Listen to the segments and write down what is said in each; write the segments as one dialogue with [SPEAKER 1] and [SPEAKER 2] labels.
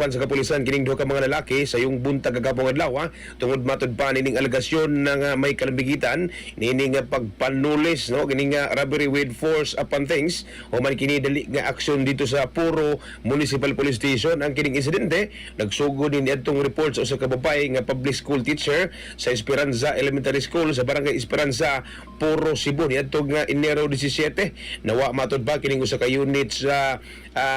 [SPEAKER 1] nadakpan sa kapulisan kining duha ka mga lalaki sa yung buntag kagabong adlaw tungod matud pa nining alegasyon nga may kalambigitan nining pagpanulis no kining robbery with force upon things o man kini dali nga aksyon dito sa Puro Municipal Police Station. Ang kining insidente nagsugod din adtong report sa usa ka babae nga public school teacher sa Esperanza Elementary School sa Barangay Esperanza, Puro, Cebu niadto nga Enero 17. Nawa matud pa kining usa ka unit sa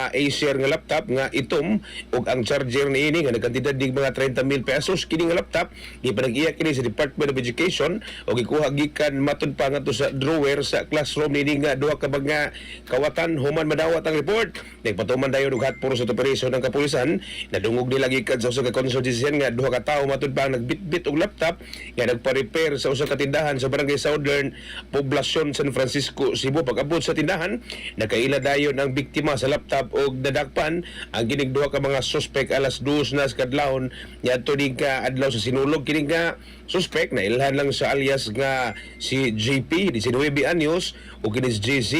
[SPEAKER 1] Acer nga laptop nga itom ug ang charger niini nga nagkantidad dig mga 30,000 pesos. Kini nga laptop gipanag-iya kini sa Department of Education ug gikuha gikan matud pa ngadto sa drawer sa classroom niini nga duha ka mga kawatan human madawat ang report. Nagpatuman dayon og hot pursuit operation ng kapulisan. Nadungog nila gikan sa usa ka consultation nga duha ka tawo matud pa nagbitbit og laptop nga nagpa-repair sa usa ka tindahan sa Barangay Southern, Poblacion, San Francisco, Cebu. Pag-abot sa tindahan nakaila dayon ang biktima sa laptop og nadakpan ang kining duha ka mga suspect alas 2 na sa kadlawon niadto dig ka adlaw sa sinulog. Kining nga suspect na ilhan lang sa alias nga si JP 19 anyos o kini si JC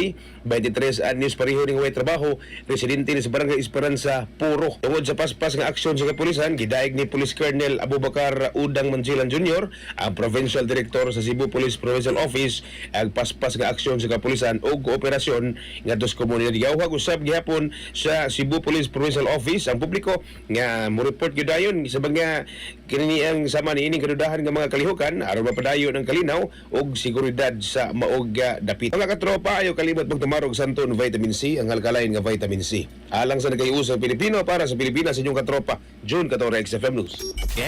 [SPEAKER 1] 23 anyos pareho ning way trabaho residente ni sa Barangay Esperanza, Puro. Tungod sa paspas nga aksyon sa kapulisan gidaig ni Police Colonel Abubakar Udang Manjilan Jr. ang Provincial Director sa Cebu Police Provincial Office ang paspas nga aksyon sa kapulisan o kooperasyon ngadto sa komunidad. Gihawhag usab gihapon sa Cebu Police Provincial Office ang publiko nga mo report gyud dayon sa mga kini ang sama niining kadudahan nga mga kalihukan aron mapadayon ang kalinaw ug seguridad sa maog dapit. Mga katropa, ayo kalimot magtumarog santon vitamin C, ang alkaline nga vitamin C. Alang sa nagayusa Pilipino para sa Pilipinas, inyong katropa, June 14, XFM News.